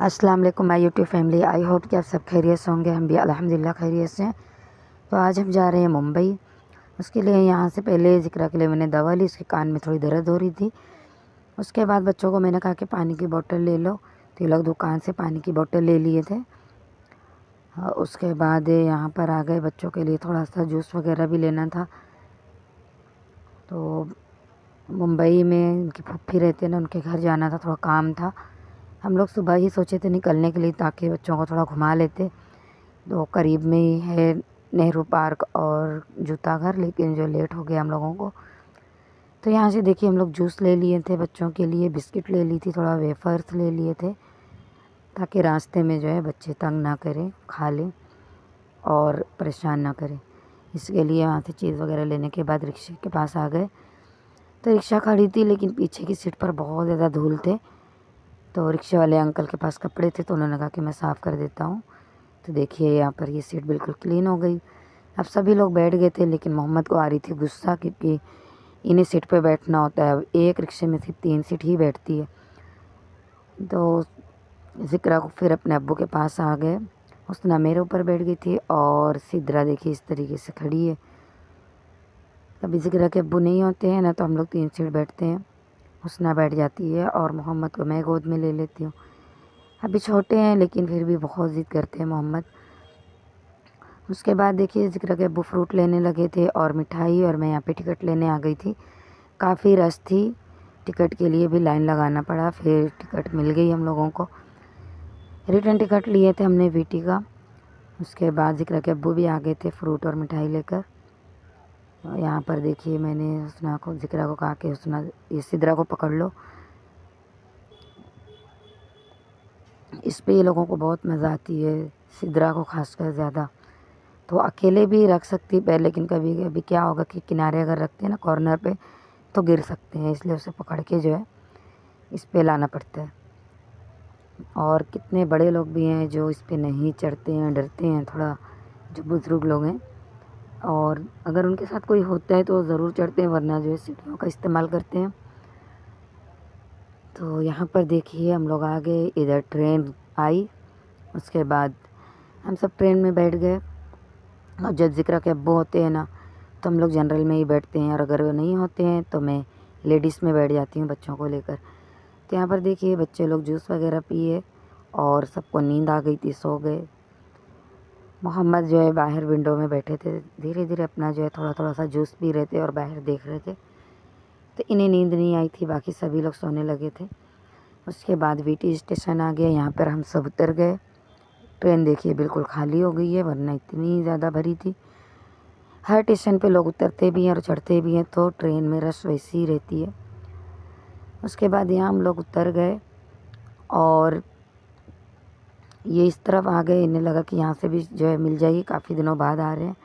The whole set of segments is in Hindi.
अस्सलाम वालेकुम my YouTube family. I hope कि आप सब खैरियत से होंगे। हम भी अल्हम्दुलिल्लाह खैरियत से हैं। तो आज हम जा रहे हैं मुंबई। उसके लिए यहाँ से पहले ज़िक्र के लिए मैंने दवा ली, उसके कान में थोड़ी दर्द हो रही थी। उसके बाद बच्चों को मैंने कहा कि पानी की बोतल ले लो, तो ये लोग दुकान से पानी की बोतल ले लिए थे। उसके बाद यहाँ पर आ गए, बच्चों के लिए थोड़ा सा जूस वगैरह भी लेना था। तो मुंबई में उनकी फूफी रहते हैं ना, उनके घर जाना था, थोड़ा काम था। हम लोग सुबह ही सोचे थे निकलने के लिए ताकि बच्चों को थोड़ा घुमा लेते। तो करीब में ही है नेहरू पार्क और जूता घर, लेकिन जो लेट हो गया हम लोगों को। तो यहाँ से देखिए हम लोग जूस ले लिए थे बच्चों के लिए, बिस्किट ले ली थी, थोड़ा वेफर्स ले लिए थे ताकि रास्ते में जो है बच्चे तंग ना करें, खा लें और परेशान ना करें। इसके लिए वहाँ से चीज़ वगैरह लेने के बाद रिक्शे के पास आ गए। तो रिक्शा खड़ी थी, लेकिन पीछे की सीट पर बहुत ज़्यादा धूल थे। तो रिक्शे वाले अंकल के पास कपड़े थे, तो उन्होंने कहा कि मैं साफ़ कर देता हूँ। तो देखिए यहाँ पर ये सीट बिल्कुल क्लीन हो गई। अब सभी लोग बैठ गए थे, लेकिन मोहम्मद को आ रही थी गुस्सा, क्योंकि इन्हीं सीट पे बैठना होता है। अब एक रिक्शे में सिर्फ 3 सीट ही बैठती है। तो ज़िक्रा को फिर अपने अब्बू के पास आ गए। उसना मेरे ऊपर बैठ गई थी और सिद्रा देखिए इस तरीके से खड़ी है। कभी ज़िक्रा के अब्बू नहीं होते हैं ना, तो हम लोग 3 सीट बैठते हैं। उसना बैठ जाती है और मोहम्मद को मैं गोद में ले लेती हूँ। अभी छोटे हैं, लेकिन फिर भी बहुत ज़िद करते हैं मोहम्मद। उसके बाद देखिए ज़िक्र के अब्बू फ्रूट लेने लगे थे और मिठाई, और मैं यहाँ पे टिकट लेने आ गई थी। काफ़ी रश थी, टिकट के लिए भी लाइन लगाना पड़ा। फिर टिकट मिल गई हम लोगों को। रिटर्न टिकट लिए थे हमने वीटी का। उसके बाद ज़िक्र के अब्बू भी आ गए थे फ्रूट और मिठाई लेकर। यहाँ पर देखिए मैंने हुस्ना को, ज़िक्रा को कहा कि हुस्ना ये सिद्रा को पकड़ लो। इस पे ये लोगों को बहुत मज़ा आती है, सिद्रा को खासकर ज़्यादा। तो अकेले भी रख सकती है, लेकिन कभी कभी क्या होगा कि किनारे अगर रखते हैं ना कॉर्नर पे, तो गिर सकते हैं, इसलिए उसे पकड़ के जो है इस पे लाना पड़ता है। और कितने बड़े लोग भी हैं जो इस पे नहीं चढ़ते हैं, डरते हैं थोड़ा, जो बुज़ुर्ग लोग हैं। और अगर उनके साथ कोई होता है तो ज़रूर चढ़ते हैं, वरना जो है सीढ़ियों का इस्तेमाल करते हैं। तो यहाँ पर देखिए हम लोग आ गए, इधर ट्रेन आई। उसके बाद हम सब ट्रेन में बैठ गए। और जब ज़िक्र के अब्बू होते हैं ना, तो हम लोग जनरल में ही बैठते हैं, और अगर वो नहीं होते हैं तो मैं लेडीज़ में बैठ जाती हूँ बच्चों को लेकर। तो यहाँ पर देखिए बच्चे लोग जूस वगैरह पिए और सबको नींद आ गई थी, सो गए। मोहम्मद जो है बाहर विंडो में बैठे थे, धीरे धीरे अपना जो है थोड़ा थोड़ा सा जूस पी रहे थे और बाहर देख रहे थे। तो इन्हें नींद नहीं आई थी, बाकी सभी लोग सोने लगे थे। उसके बाद वीटी स्टेशन आ गया, यहाँ पर हम सब उतर गए। ट्रेन देखिए बिल्कुल खाली हो गई है, वरना इतनी ज़्यादा भरी थी। हर स्टेशन पे लोग उतरते भी हैं और चढ़ते भी हैं, तो ट्रेन में रश वैसी ही रहती है। उसके बाद यहाँ हम लोग उतर गए और ये इस तरफ आ गए। इन्हें लगा कि यहाँ से भी जो है मिल जाएगी, काफ़ी दिनों बाद आ रहे हैं।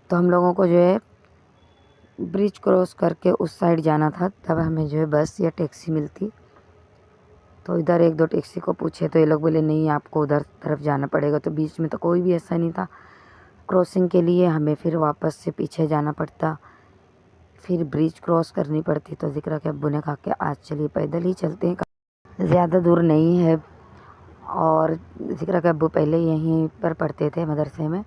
तो हम लोगों को जो है ब्रिज क्रॉस करके उस साइड जाना था, तब हमें जो है बस या टैक्सी मिलती। तो इधर 1-2 टैक्सी को पूछे तो ये लोग बोले नहीं, आपको उधर तरफ जाना पड़ेगा। तो बीच में तो कोई भी ऐसा नहीं था क्रॉसिंग के लिए, हमें फिर वापस से पीछे जाना पड़ता, फिर ब्रिज क्रॉस करनी पड़ती। तो ज़िक्र के अब्बू ने कहा कि आज चलिए पैदल ही चलते हैं, ज़्यादा दूर नहीं है। और ज़िक्र के अब्बू पहले यहीं पर पढ़ते थे मदरसे में,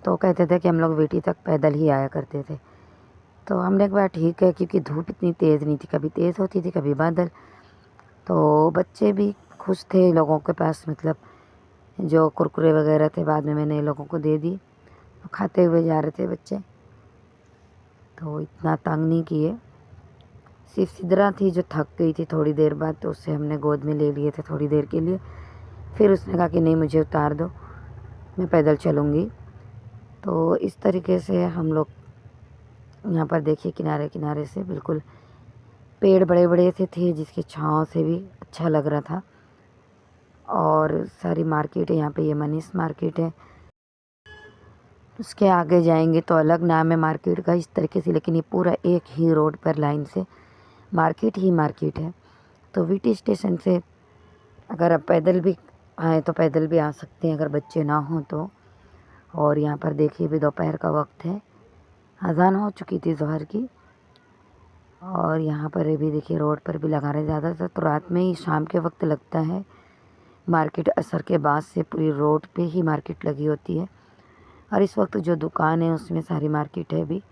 तो कहते थे कि हम लोग वीटी तक पैदल ही आया करते थे। तो हमने कहा ठीक है, क्योंकि धूप इतनी तेज़ नहीं थी, कभी तेज़ होती थी कभी बादल। तो बच्चे भी खुश थे, लोगों के पास मतलब जो कुरकुरे वगैरह थे बाद में मैंने लोगों को दे दी, तो खाते हुए जा रहे थे बच्चे। तो इतना तंग नहीं किए। सिर्फ सिद्रा थी जो थक गई थी थोड़ी देर बाद, तो उससे हमने गोद में ले लिए थे थोड़ी देर के लिए। फिर उसने कहा कि नहीं मुझे उतार दो, मैं पैदल चलूँगी। तो इस तरीके से हम लोग यहाँ पर देखिए किनारे किनारे से बिल्कुल पेड़ बड़े बड़े से थे, जिसकी छाँव से भी अच्छा लग रहा था। और सारी मार्केट है यहाँ पे, ये मनीष मार्केट है। उसके आगे जाएंगे तो अलग नाम है मार्केट का, इस तरीके से, लेकिन ये पूरा एक ही रोड पर लाइन से मार्केट ही मार्केट है। तो वीटी स्टेशन से अगर आप पैदल भी आए तो पैदल भी आ सकते हैं, अगर बच्चे ना हों तो। और यहाँ पर देखिए भी दोपहर का वक्त है, अज़ान हो चुकी थी ज़ोहर की। और यहाँ पर भी देखिए रोड पर भी लगा रहे, ज़्यादातर तो रात में ही शाम के वक्त लगता है। मार्केट असर के बाद से पूरी रोड पे ही मार्केट लगी होती है। और इस वक्त जो दुकान है उसमें सारी मार्केट है भी,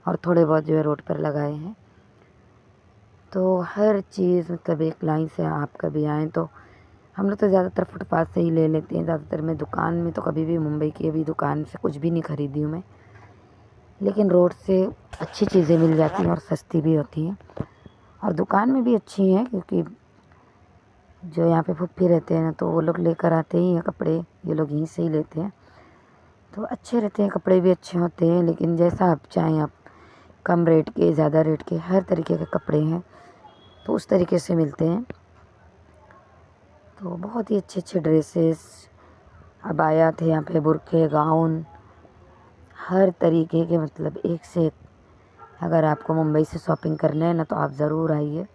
और थोड़े बहुत जो है रोड पर लगाए हैं। तो हर चीज़ मतलब एक लाइन से आप कभी आएँ तो हम लोग तो ज़्यादातर फुटपाथ से ही ले लेते हैं। ज़्यादातर मैं दुकान में तो कभी भी मुंबई की अभी दुकान से कुछ भी नहीं ख़रीदी हूँ मैं, लेकिन रोड से अच्छी चीज़ें मिल जाती हैं और सस्ती भी होती हैं, और दुकान में भी अच्छी हैं, क्योंकि जो यहाँ पे फुप्पी रहते हैं ना तो वो लोग लेकर आते ही हैं कपड़े, ये लोग यहीं से ही लेते हैं, तो अच्छे रहते हैं, कपड़े भी अच्छे होते हैं। लेकिन जैसा आप चाहें, आप कम रेट के, ज़्यादा रेट के, हर तरीके के कपड़े हैं तो उस तरीके से मिलते हैं। तो बहुत ही अच्छे अच्छे ड्रेसेस, अबाया थे यहाँ पे, बुरखे, गाउन, हर तरीके के, मतलब एक से एक। अगर आपको मुंबई से शॉपिंग करना है ना तो आप ज़रूर आइए,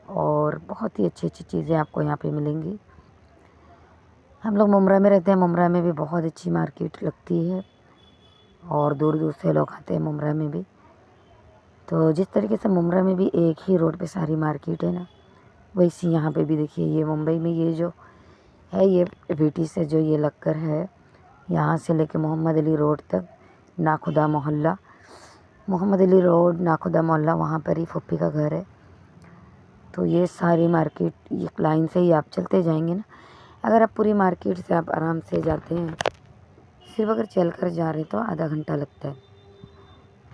और बहुत ही अच्छी अच्छी चीज़ें आपको यहाँ पे मिलेंगी। हम लोग मुम्बरा में रहते हैं, मुम्बरा में भी बहुत अच्छी मार्केट लगती है, और दूर दूर से लोग आते हैं मुम्बरा में भी। तो जिस तरीके से मुम्बरा में भी एक ही रोड पे सारी मार्केट है ना, वैसी यहाँ पे भी देखिए, ये मुंबई में ये जो है, ये वीटी से जो ये लगकर है, यहाँ से लेके मोहम्मद अली रोड तक, नाखुदा मोहल्ला, मोहम्मद अली रोड, नाखुदा मोहल्ला, वहाँ पर ही फुप्पी का घर है। तो ये सारी मार्केट एक लाइन से ही आप चलते जाएंगे ना, अगर आप पूरी मार्केट से आप आराम से जाते हैं, सिर्फ अगर चल कर जा रहे तो आधा घंटा लगता है,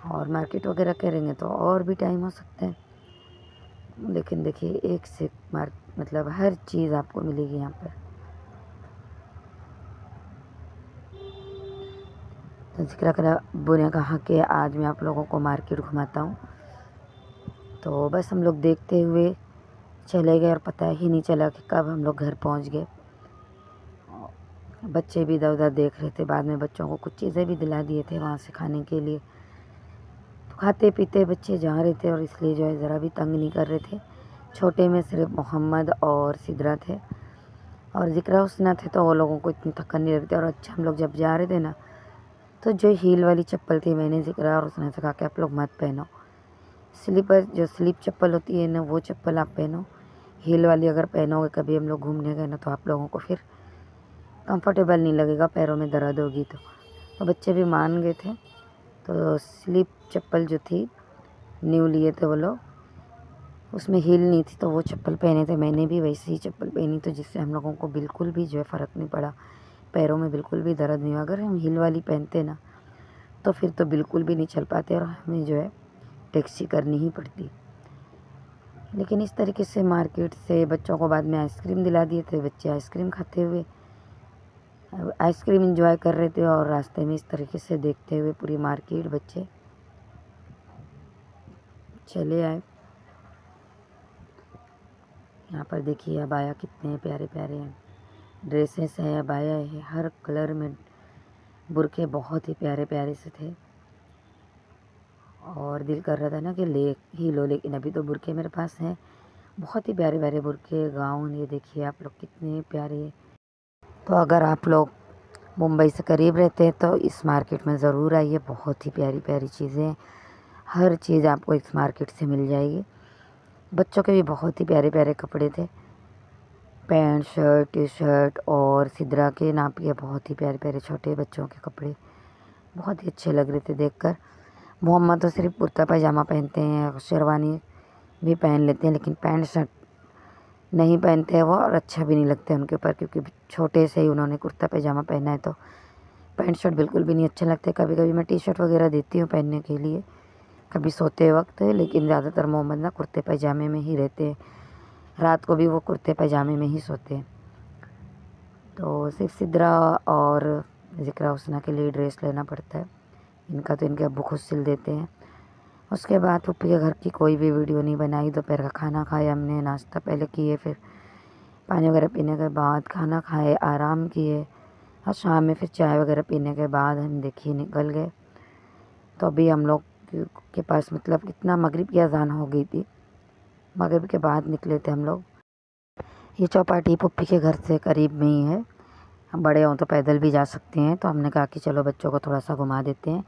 और मार्केट वगैरह करेंगे तो और भी टाइम हो सकता है। लेकिन देखिए एक से मतलब हर चीज़ आपको मिलेगी यहाँ पर। तो जिक्र करा अब्बू ने कहा कि आज मैं आप लोगों को मार्केट घुमाता हूँ, तो बस हम लोग देखते हुए चले गए और पता ही नहीं चला कि कब हम लोग घर पहुँच गए। बच्चे भी इधर उधर देख रहे थे, बाद में बच्चों को कुछ चीज़ें भी दिला दिए थे वहाँ से खाने के लिए। तो खाते पीते बच्चे जा रहे थे, और इसलिए जो है ज़रा भी तंग नहीं कर रहे थे। छोटे में सिर्फ मोहम्मद और सिदरा थे, और जिक्रा हुस्ना थे, तो वो लोगों को इतनी थकन नहीं लगती। और अच्छा, हम लोग जब जा रहे थे ना, तो जो हील वाली चप्पल थी, मैंने जिक्रा और उसने से कहा कि आप लोग मत पहनो, स्लीपर जो स्लीप चप्पल होती है ना, वो चप्पल आप पहनो। हील वाली अगर पहनोगे कभी हम लोग घूमने गए ना, तो आप लोगों को फिर कंफर्टेबल नहीं लगेगा, पैरों में दर्द होगी। तो बच्चे भी मान गए थे। तो स्लीप चप्पल जो थी, न्यू लिए थे वो लोग, उसमें हील नहीं थी, तो वो चप्पल पहने थे। मैंने भी वैसे ही चप्पल पहनी, तो जिससे हम लोगों को बिल्कुल भी जो है फ़र्क नहीं पड़ा, पैरों में बिल्कुल भी दर्द नहीं हुआ। अगर हम हील वाली पहनते ना, तो फिर तो बिल्कुल भी नहीं चल पाते, और हमें जो है टैक्सी करनी ही पड़ती। लेकिन इस तरीके से मार्केट से बच्चों को बाद में आइसक्रीम दिला दिए थे, बच्चे आइसक्रीम खाते हुए आइसक्रीम एंजॉय कर रहे थे, और रास्ते में इस तरीके से देखते हुए पूरी मार्केट बच्चे चले आए। यहाँ पर देखिए अबाया कितने प्यारे प्यारे हैं, ड्रेसेस है, अबाया है, हर कलर में, बुरके बहुत ही प्यारे प्यारे से थे, और दिल कर रहा था ना कि ले ही लो, लेकिन अभी तो बुरके मेरे पास हैं, बहुत ही प्यारे प्यारे बुरके, गाउन। ये देखिए आप लोग कितने प्यारे। तो अगर आप लोग मुंबई से करीब रहते हैं तो इस मार्केट में ज़रूर आइए, बहुत ही प्यारी प्यारी चीज़ें, हर चीज़ आपको इस मार्केट से मिल जाएगी। बच्चों के भी बहुत ही प्यारे प्यारे कपड़े थे, पैंट शर्ट टी शर्ट, और सिदरा के नाप के बहुत ही प्यारे प्यारे छोटे बच्चों के कपड़े बहुत ही अच्छे लग रहे थे देखकर। मोहम्मद तो सिर्फ कुर्ता पैजामा पहनते हैं, शेरवानी भी पहन लेते हैं, लेकिन पैंट शर्ट नहीं पहनते हैं वो, और अच्छा भी नहीं लगता है उनके ऊपर, क्योंकि छोटे से ही उन्होंने कुर्ता पैजामा पहना है, तो पैंट शर्ट बिल्कुल भी नहीं अच्छे लगते। कभी कभी मैं टी शर्ट वगैरह देती हूँ पहनने के लिए, कभी सोते वक्त, लेकिन ज़्यादातर मोहम्मद ना कुर्ते पैजामे में ही रहते हैं, रात को भी वो कुर्ते पैजामे में ही सोते हैं। तो सिर्फ सिदरा और जिक्रा हुस्ना के लिए ड्रेस लेना पड़ता है, इनका तो इनके अब्बू खुद सिल देते हैं। उसके बाद पुप्पी के घर की कोई भी वीडियो नहीं बनाई। दोपहर का खाना खाया हमने, नाश्ता पहले किए, फिर पानी वगैरह पीने के बाद खाना खाए, आराम किए, और शाम में फिर चाय वगैरह पीने के बाद हम देखिए निकल गए। तो अभी हम लोग के पास मतलब कितना, मगरिब की अजान हो गई थी, मगरिब के बाद निकले थे हम लोग। ये चौपाटी पुप्पी के घर से करीब में ही है, हम बड़े हों तो पैदल भी जा सकते हैं, तो हमने कहा कि चलो बच्चों को थोड़ा सा घुमा देते हैं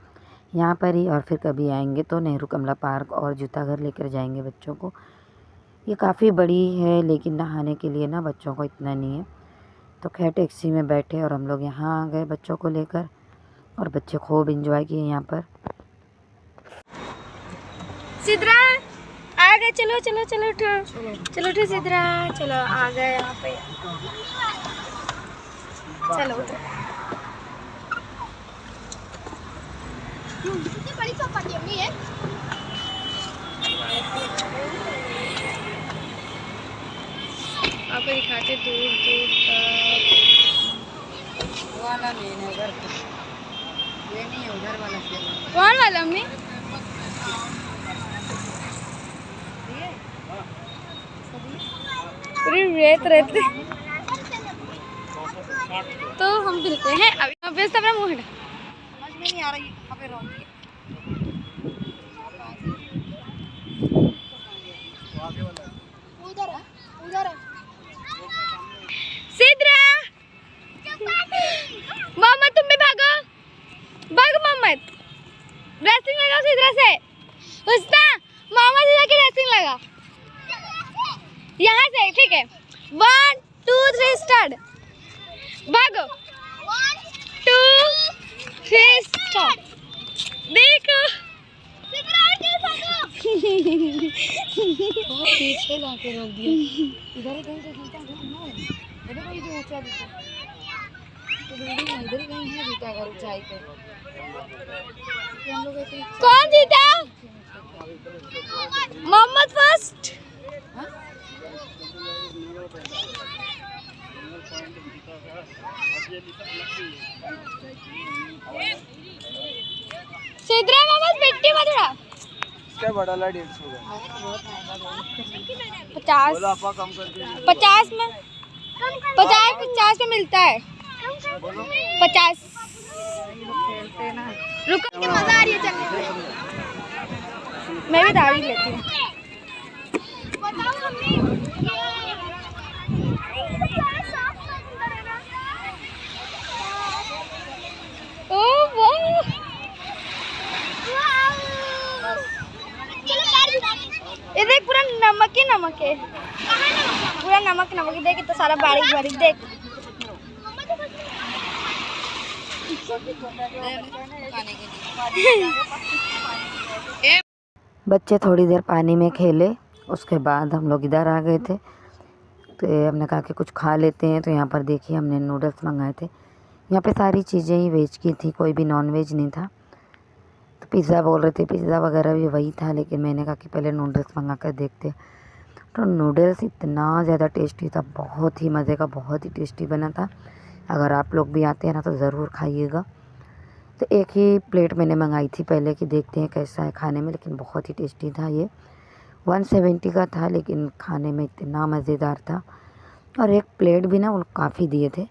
यहाँ पर ही, और फिर कभी आएंगे तो नेहरू कमला पार्क और जूता घर लेकर जाएंगे बच्चों को। ये काफ़ी बड़ी है, लेकिन नहाने के लिए ना बच्चों को इतना नहीं है, तो खैर टैक्सी में बैठे और हम लोग यहाँ आ गए बच्चों को लेकर, और बच्चे खूब एंजॉय किए यहाँ पर। सिद्रा आ गए, चलो चलो चलो उठो, चलो उठो सिद्रा, चलो आ गए यहाँ पे, चलो उठो। कितनी बड़ी चौपाटी अम्मी है। आपको दिखाते दूर दूर तक। वाला नहीं है उधर, ये नहीं है उधर वाला। कौन वाला अम्मी? पूरी रेत रेत। तो हम मिलते हैं अभी। अपना मुँह हटा, समझ में नहीं आ रही कहाँ पे रहूँगी। उधर उधर सिद्रा, मोहम्मद तुम भी भागो, भागो मोहम्मद, रेसिंग लगाओ सिद्रा से। हुस्ना मोहम्मद इधर की रेसिंग लगा, यहाँ से, ठीक है। 1 2 3 स्टार्ट, भागो। 1 2 3 स्टार्ट। देखो बहुत पीछे लाके रोक दिया। इधर ही कहीं से जूता है, इधर कहीं जो ऊंचा दिखा तो बिल्डिंग है, इधर ही कहीं है जूता अगर ऊंचाई पे। हम लोग कौन जीता? मोहम्मद फर्स्ट। सिद्रा मोहम्मद मिट्टी में थोड़ा इसका बड़ा ला 150 का 50 कम कर दीजिए 50 में 50 में मिलता है 50। रुको, मजा आ रही है चलने में। मैं भी दाढ़ी लेती हूँ। ओह वाह, ये देख पूरा नमक ही नमक है, पूरा नमक नमक है। देख इतना सारा बारीक बारीक, देख। बच्चे थोड़ी देर पानी में खेले, उसके बाद हम लोग इधर आ गए थे। तो हमने कहा कि कुछ खा लेते हैं। तो यहाँ पर देखिए हमने नूडल्स मंगाए थे। यहाँ पे सारी चीज़ें ही वेज की थी, कोई भी नॉन वेज नहीं था। तो पिज़्ज़ा बोल रहे थे, पिज़्ज़ा वगैरह भी वही था, लेकिन मैंने कहा कि पहले नूडल्स मंगा कर देखते। तो नूडल्स इतना ज़्यादा टेस्टी था, बहुत ही मज़े का, बहुत ही टेस्टी बना था। अगर आप लोग भी आते हैं ना तो ज़रूर खाइएगा। तो एक ही प्लेट मैंने मंगाई थी पहले कि देखते हैं कैसा है खाने में, लेकिन बहुत ही टेस्टी था। ये 170 का था, लेकिन खाने में इतना मज़ेदार था। और एक प्लेट भी ना वो काफ़ी दिए थे।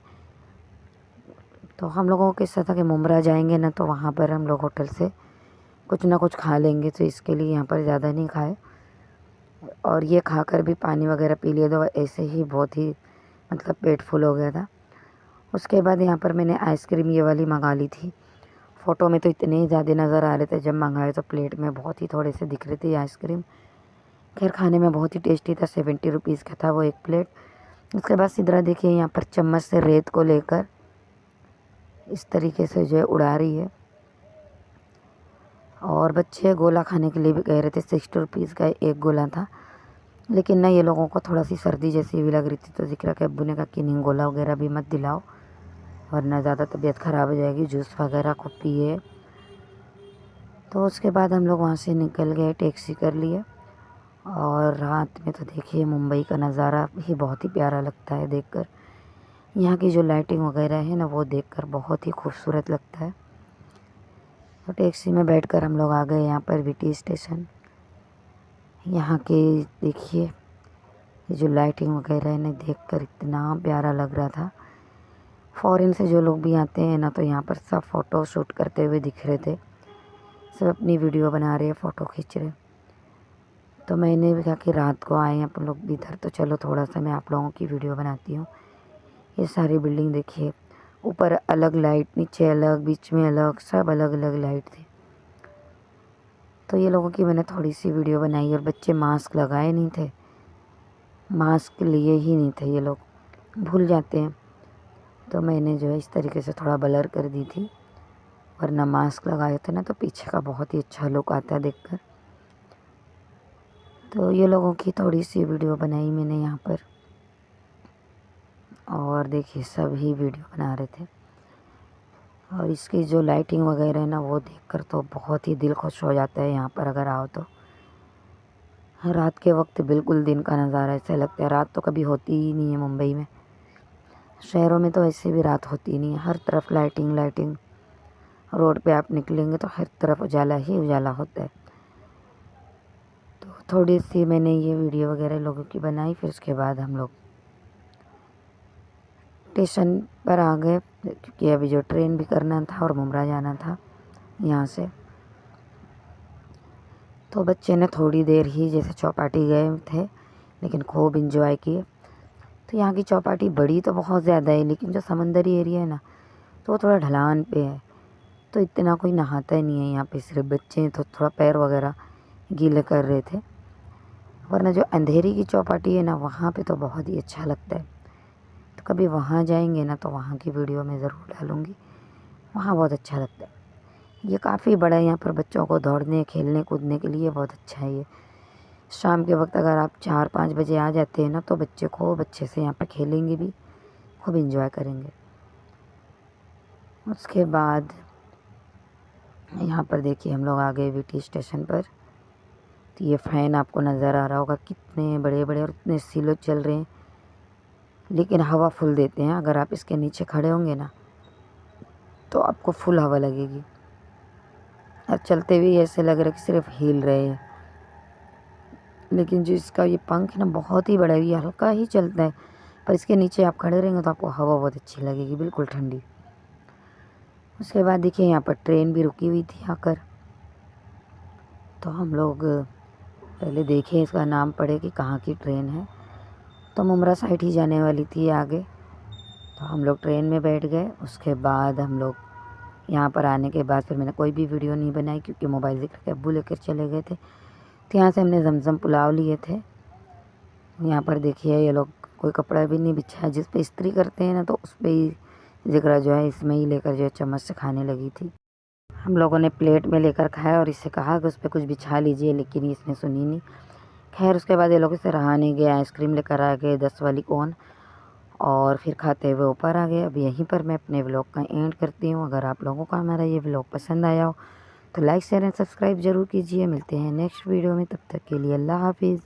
तो हम लोगों को कैसा था कि मुंब्रा जाएंगे ना, तो वहाँ पर हम लोग होटल से कुछ ना कुछ खा लेंगे, तो इसके लिए यहाँ पर ज़्यादा नहीं खाए। और ये खाकर भी पानी वगैरह पी लिया, तो ऐसे ही बहुत ही मतलब पेट फुल हो गया था। उसके बाद यहाँ पर मैंने आइसक्रीम ये वाली मंगा ली थी। फ़ोटो में तो इतने ही ज़्यादा नज़र आ रहे थे, जब मंगाए तो प्लेट में बहुत ही थोड़े से दिख रहे थे ये आइसक्रीम। खैर खाने में बहुत ही टेस्टी था, 70 रुपीज़ का था वो एक प्लेट। उसके बाद सिद्रा देखिए यहाँ पर चम्मच से रेत को लेकर इस तरीके से जो है उड़ा रही है। और बच्चे गोला खाने के लिए भी कह रहे थे, 60 रुपीज़ का एक गोला था। लेकिन ना ये लोगों को थोड़ा सी सर्दी जैसी भी लग रही थी, तो जिक्र के अब्बू ने कहा कि नहीं गोला वगैरह भी मत दिलाओ, वरना ज़्यादा तबीयत ख़राब हो जाएगी, जूस वगैरह खूब पिए। तो उसके बाद हम लोग वहाँ से निकल गए, टैक्सी कर लिए। और रात में तो देखिए मुंबई का नज़ारा ही बहुत ही प्यारा लगता है देखकर। यहाँ की जो लाइटिंग वगैरह है ना, वो देखकर बहुत ही खूबसूरत लगता है। तो टैक्सी में बैठकर हम लोग आ गए यहाँ पर वीटी स्टेशन। यहाँ के देखिए ये जो लाइटिंग वगैरह है ना, देखकर इतना प्यारा लग रहा था। फ़ॉरेन से जो लोग भी आते हैं ना, तो यहाँ पर सब फ़ोटो शूट करते हुए दिख रहे थे। सब अपनी वीडियो बना रहे हैं, फ़ोटो खींच रहे। तो मैंने भी कहा कि रात को आए आप लोग भी इधर, तो चलो थोड़ा सा मैं आप लोगों की वीडियो बनाती हूँ। ये सारी बिल्डिंग देखिए, ऊपर अलग लाइट, नीचे अलग, बीच में अलग, सब अलग अलग लाइट थी। तो ये लोगों की मैंने थोड़ी सी वीडियो बनाई। और बच्चे मास्क लगाए नहीं थे, मास्क लिए ही नहीं थे, ये लोग भूल जाते हैं। तो मैंने जो है इस तरीके से थोड़ा ब्लर कर दी थी, वरना मास्क लगाए थे ना तो पीछे का बहुत ही अच्छा लुक आता है देखकर। तो ये लोगों की थोड़ी सी वीडियो बनाई मैंने यहाँ पर, और देखिए सभी वीडियो बना रहे थे। और इसकी जो लाइटिंग वगैरह है ना वो देखकर तो बहुत ही दिल खुश हो जाता है यहाँ पर अगर आओ तो। रात के वक्त बिल्कुल दिन का नज़ारा ऐसा लगता है, रात तो कभी होती ही नहीं है मुंबई में। शहरों में तो ऐसे भी रात होती नहीं है, हर तरफ लाइटिंग लाइटिंग। रोड पे आप निकलेंगे तो हर तरफ उजाला ही उजाला होता है। तो थोड़ी सी मैंने ये वीडियो वगैरह लोगों की बनाई। फिर उसके बाद हम लोग स्टेशन पर आ गए, क्योंकि अभी जो ट्रेन भी करना था और मुमरा जाना था यहाँ से। तो बच्चे ने थोड़ी देर ही जैसे चौपाटी गए थे, लेकिन खूब इंजॉय किए। तो यहाँ की चौपाटी बड़ी तो बहुत ज़्यादा है, लेकिन जो समंदरी एरिया है ना तो वो थोड़ा ढलान पे है, तो इतना कोई नहाता ही नहीं है यहाँ पे। सिर्फ बच्चे तो थोड़ा पैर वगैरह गीले कर रहे थे, वरना जो अंधेरी की चौपाटी है ना वहाँ पे तो बहुत ही अच्छा लगता है। तो कभी वहाँ जाएंगे ना तो वहाँ की वीडियो मैं ज़रूर डालूँगी, वहाँ बहुत अच्छा लगता है। ये काफ़ी बड़ा है, यहाँ पर बच्चों को दौड़ने खेलने कूदने के लिए बहुत अच्छा है। ये शाम के वक्त अगर आप 4-5 बजे आ जाते हैं ना तो बच्चे खूब अच्छे से यहाँ पर खेलेंगे भी, खूब इंजॉय करेंगे। उसके बाद यहाँ पर देखिए हम लोग आ गए वीटी स्टेशन पर। तो ये फ़ैन आपको नज़र आ रहा होगा, कितने बड़े बड़े और इतने स्लो चल रहे हैं, लेकिन हवा फुल देते हैं। अगर आप इसके नीचे खड़े होंगे ना तो आपको फुल हवा लगेगी, और चलते हुए ऐसे लग रहा है कि सिर्फ हिल रहे हैं। लेकिन जो इसका ये पंख है ना बहुत ही बड़ा है, ये हल्का ही चलता है, पर इसके नीचे आप खड़े रहेंगे तो आपको हवा बहुत अच्छी लगेगी, बिल्कुल ठंडी। उसके बाद देखिए यहाँ पर ट्रेन भी रुकी हुई थी आकर। तो हम लोग पहले देखें इसका नाम पढ़े कि कहाँ की ट्रेन है। तो मुमरा साइड ही जाने वाली थी आगे। तो हम लोग ट्रेन में बैठ गए। उसके बाद हम लोग यहाँ पर आने के बाद फिर मैंने कोई भी वीडियो नहीं बनाई, क्योंकि मोबाइल जिक्र के अब्बू लेकर चले गए थे। तो यहाँ से हमने जमजम पुलाव लिए थे। यहाँ पर देखिए ये लोग कोई कपड़ा भी नहीं बिछाया, जिस पे इस्त्री करते हैं ना तो उस पर ही जिक्र जो है इसमें ही लेकर जो है चम्मच से खाने लगी थी। हम लोगों ने प्लेट में लेकर खाया और इससे कहा कि उस पर कुछ बिछा लीजिए, लेकिन इसने सुनी नहीं। खैर उसके बाद ये लोग इसे रहा नहीं गया, आइसक्रीम लेकर आ गए 10 वाली कोन, और फिर खाते हुए ऊपर आ गए। अब यहीं पर मैं अपने व्लॉग का एंड करती हूँ। अगर आप लोगों को हमारा ये व्लॉग पसंद आया हो तो लाइक शेयर एंड सब्सक्राइब ज़रूर कीजिए। मिलते हैं नेक्स्ट वीडियो में, तब तक के लिए अल्लाह हाफिज़।